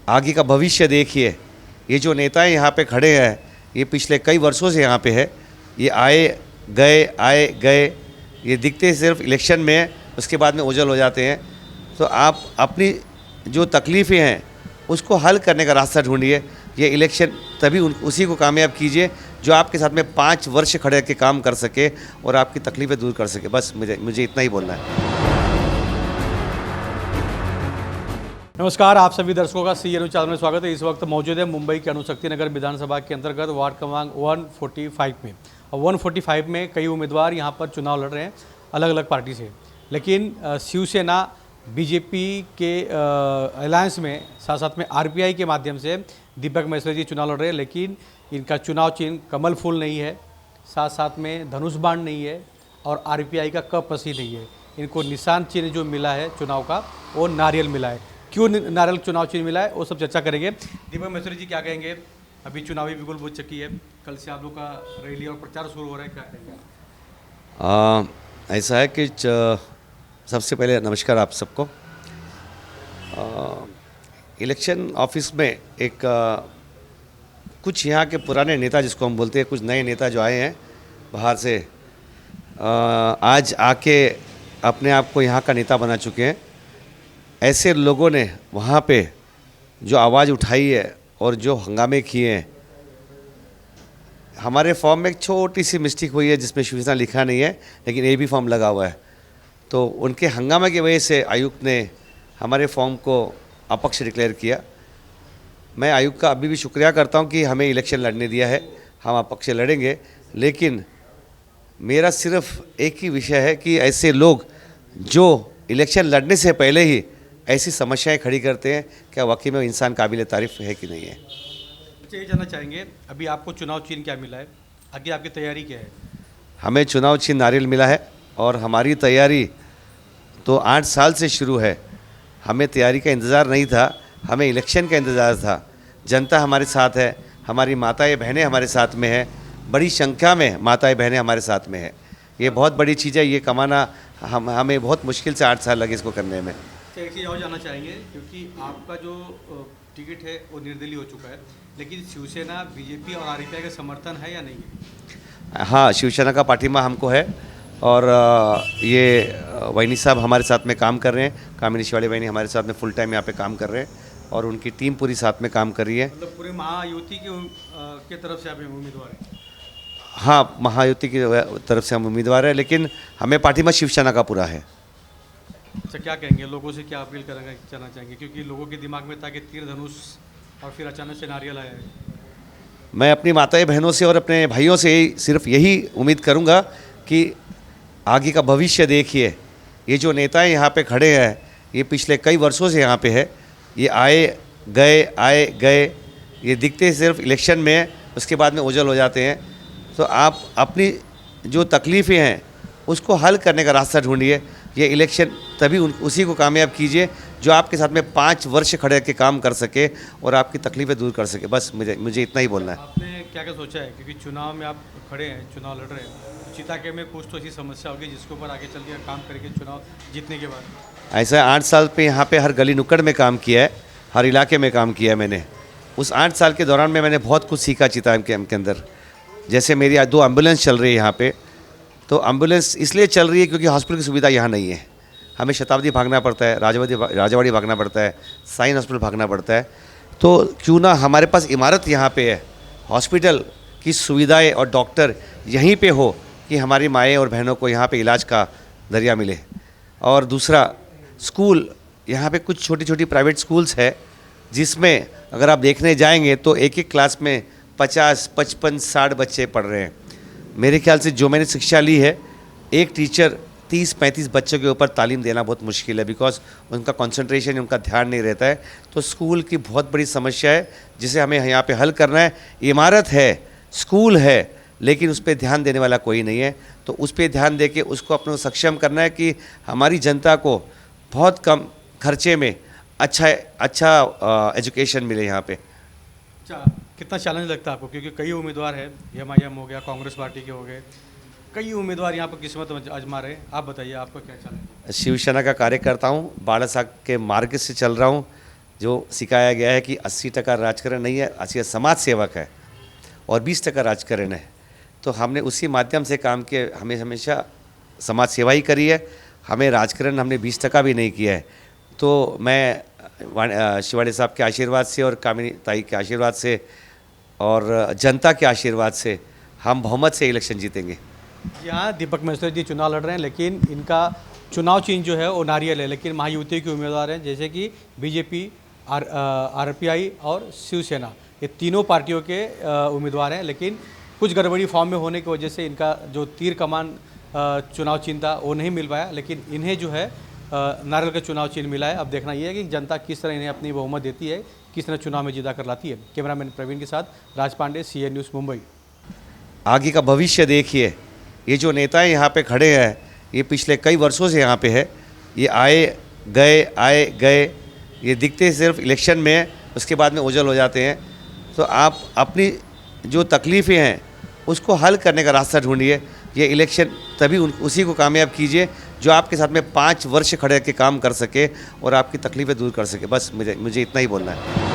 आगे का भविष्य देखिए। ये जो नेता यहाँ पे खड़े हैं, ये पिछले कई वर्षों से यहाँ पे है। ये आए गए, ये दिखते सिर्फ इलेक्शन में हैं, उसके बाद में ओझल हो जाते हैं। तो आप अपनी जो तकलीफ़ें हैं उसको हल करने का रास्ता ढूंढिए। ये इलेक्शन तभी उसी को कामयाब कीजिए जो आपके साथ में 5 वर्ष खड़े के काम कर सके और आपकी तकलीफ़ें दूर कर सके। बस मुझे इतना ही बोलना है। नमस्कार, आप सभी दर्शकों का सी न्यूज़ चैनल में स्वागत है। इस वक्त मौजूद है मुंबई के अनुशक्ति नगर विधानसभा के अंतर्गत वार्ड क्रमांक 145 में। और 145 में कई उम्मीदवार यहां पर चुनाव लड़ रहे हैं अलग अलग पार्टी से, लेकिन शिवसेना बीजेपी के अलायंस में साथ साथ में आरपीआई के माध्यम से दीपक महेश्वरी जी चुनाव लड़ रहे हैं। लेकिन इनका चुनाव चिन्ह कमल फूल नहीं है, साथ साथ में धनुष बाण नहीं है और आरपीआई का क पसी नहीं है। इनको निशान चिन्ह जो मिला है चुनाव का वो नारियल मिला है। क्यों नारियल चुनाव चिन्ह मिला है वो सब चर्चा करेंगे। दीपक महेश्वरी जी क्या कहेंगे? अभी चुनावी बिल्कुल बहुत चक्की है, कल से आप लोग का रैली और प्रचार शुरू हो रहा है, क्या कहेंगे? ऐसा है कि सबसे पहले नमस्कार आप सबको। इलेक्शन ऑफिस में एक कुछ यहाँ के पुराने नेता जिसको हम बोलते हैं, कुछ नए नेता जो आए हैं बाहर से, आज आके अपने आप को यहाँ का नेता बना चुके हैं। ऐसे लोगों ने वहाँ पे जो आवाज़ उठाई है और जो हंगामे किए हैं, हमारे फॉर्म में एक छोटी सी मिस्टेक हुई है जिसमें शिवसेना लिखा नहीं है, लेकिन ए बी फॉर्म लगा हुआ है। तो उनके हंगामे की वजह से आयुक्त ने हमारे फॉर्म को अपक्ष डिक्लेयर किया। मैं आयुक्त का अभी भी शुक्रिया करता हूं कि हमें इलेक्शन लड़ने दिया है। हम अपक्ष लड़ेंगे, लेकिन मेरा सिर्फ एक ही विषय है कि ऐसे लोग जो इलेक्शन लड़ने से पहले ही ऐसी समस्याएं खड़ी करते हैं, क्या वाकई में इंसान काबिल तारीफ़ है कि नहीं है? अच्छा, ये जानना चाहेंगे अभी आपको चुनाव चिन्ह क्या मिला है, आगे आपकी तैयारी क्या है? हमें चुनाव चिन्ह नारियल मिला है और हमारी तैयारी तो 8 साल से शुरू है। हमें तैयारी का इंतज़ार नहीं था, हमें इलेक्शन का इंतज़ार था। जनता हमारे साथ है, हमारी माताएं बहनें हमारे साथ में हैं, बड़ी संख्या में माताएं बहनें हमारे साथ में हैं। ये बहुत बड़ी चीज़ है। ये कमाना हमें बहुत मुश्किल से 8 साल लगे इसको करने में। एक चीज़ और जानना चाहेंगे, क्योंकि आपका जो टिकट है वो निर्दलीय हो चुका है, लेकिन शिवसेना बीजेपी और आरपीआई का समर्थन है या नहीं है? हाँ, शिवसेना का पाठिंबा हमको है और ये वैनी साहब हमारे साथ में काम कर रहे हैं। कामिनी शिवाली वैनी हमारे साथ में फुल टाइम यहाँ पे काम कर रहे हैं और उनकी टीम पूरी साथ में काम कर रही है। मतलब पूरे महायुति के तरफ से आप उम्मीदवार हैं? हाँ, महायुति की तरफ से हम उम्मीदवार हैं, लेकिन हमें पाठिंबा शिवसेना का पूरा है। अच्छा, क्या कहेंगे लोगों से, क्या अपील करना चाहेंगे, क्योंकि लोगों के दिमाग में था कि तीर धनुष और फिर अचानक से नारियल आया है? मैं अपनी माताएं बहनों से और अपने भाइयों से सिर्फ यही उम्मीद करूंगा कि आगे का भविष्य देखिए। ये जो नेता यहाँ पे खड़े हैं, ये पिछले कई वर्षों से यहाँ पे है। ये आए गए, ये दिखते सिर्फ इलेक्शन में हैं, उसके बाद में ओझल हो जाते हैं। तो आप अपनी जो तकलीफ़ें हैं उसको हल करने का रास्ता ढूंढिए। ये इलेक्शन तभी उसी को कामयाब कीजिए जो आपके साथ में 5 वर्ष खड़े के काम कर सके और आपकी तकलीफ़ें दूर कर सके। बस मुझे इतना ही बोलना है। आपने क्या क्या सोचा है, क्योंकि चुनाव में आप खड़े हैं, चुनाव लड़ रहे हैं, चिताके में कुछ तो ऐसी समस्या होगी जिसके ऊपर आगे चल के काम करके चुनाव जीतने के बाद? ऐसा 8 साल पे यहाँ पे हर गली नुक्कड़ में काम किया है, हर इलाके में काम किया है मैंने। उस 8 साल के दौरान में मैंने बहुत कुछ सीखा चिता के अंदर। जैसे मेरी आज 2 एम्बुलेंस चल रही है यहाँ पे, तो एम्बुलेंस इसलिए चल रही है क्योंकि हॉस्पिटल की सुविधा यहाँ नहीं है। हमें शताब्दी भागना पड़ता है, राजावाड़ी भागना पड़ता है, साइन हॉस्पिटल भागना पड़ता है। तो क्यों ना हमारे पास इमारत यहाँ पे है, हॉस्पिटल की सुविधाएं और डॉक्टर यहीं पे हो कि हमारी माएँ और बहनों को यहाँ पे इलाज का जरिया मिले। और दूसरा, स्कूल यहाँ पे कुछ छोटी छोटी प्राइवेट स्कूल्स है जिसमें अगर आप देखने जाएंगे तो एक एक क्लास में 50, 55, 60 बच्चे पढ़ रहे हैं। मेरे ख्याल से जो मैंने शिक्षा ली है, एक टीचर 30-35 बच्चों के ऊपर तालीम देना बहुत मुश्किल है, बिकॉज उनका कंसंट्रेशन, उनका ध्यान नहीं रहता है। तो स्कूल की बहुत बड़ी समस्या है जिसे हमें यहाँ पे हल करना है। इमारत है, स्कूल है, लेकिन उस पर ध्यान देने वाला कोई नहीं है। तो उस पर ध्यान दे के उसको अपने सक्षम करना है कि हमारी जनता को बहुत कम खर्चे में अच्छा एजुकेशन मिले यहाँ पे। अच्छा, कितना चैलेंज लगता है आपको, क्योंकि कई उम्मीदवार हैं, एमआईएम हो गया, कांग्रेस पार्टी के हो गए, कई उम्मीदवार यहाँ पर किस्मत आजमा रहे हैं, आप बताइए आपका क्या चैलेंज है? शिवसेना का कार्यकर्ता हूँ, बाला साहब के मार्ग से चल रहा हूँ। जो सिखाया गया है कि 80% राजकारण नहीं है, 80 समाज सेवक है और 20% राजकारण है। तो हमने उसी माध्यम से काम किया, हमें हमेशा समाज सेवा ही करी है, हमें राजकारण हमने 20% भी नहीं किया है। तो मैं शिवाड़े साहब के आशीर्वाद से और कामिनी ताई के आशीर्वाद से और जनता के आशीर्वाद से हम बहुमत से इलेक्शन जीतेंगे। यहाँ दीपक मिश्रा जी चुनाव लड़ रहे हैं, लेकिन इनका चुनाव चिन्ह जो है वो नारियल है, लेकिन महायुति के उम्मीदवार हैं जैसे कि बीजेपी, आरपीआई और शिवसेना, ये तीनों पार्टियों के उम्मीदवार हैं। लेकिन कुछ गड़बड़ी फॉर्म में होने की वजह से इनका जो तीर कमान चुनाव चिन्ह था वो नहीं मिल पाया, लेकिन इन्हें जो है नारियल का चुनाव चिन्ह मिला है। अब देखना ये है कि जनता किस तरह इन्हें अपनी बहुमत देती है, किस तरह चुनाव में जीता कर लाती है। कैमरामैन प्रवीण के साथ राज पांडे, CNN न्यूज़ मुंबई। आगे का भविष्य देखिए, ये जो नेताएं यहाँ पे खड़े हैं, ये पिछले कई वर्षों से यहाँ पे है, ये आए गए, ये दिखते सिर्फ इलेक्शन में, उसके बाद में ओझल हो जाते हैं। तो आप अपनी जो तकलीफ़ें हैं उसको हल करने का रास्ता ढूंढिए। ये इलेक्शन तभी उसी को कामयाब कीजिए जो आपके साथ में 5 वर्ष खड़े के काम कर सके और आपकी तकलीफ़ें दूर कर सके। बस मुझे इतना ही बोलना है।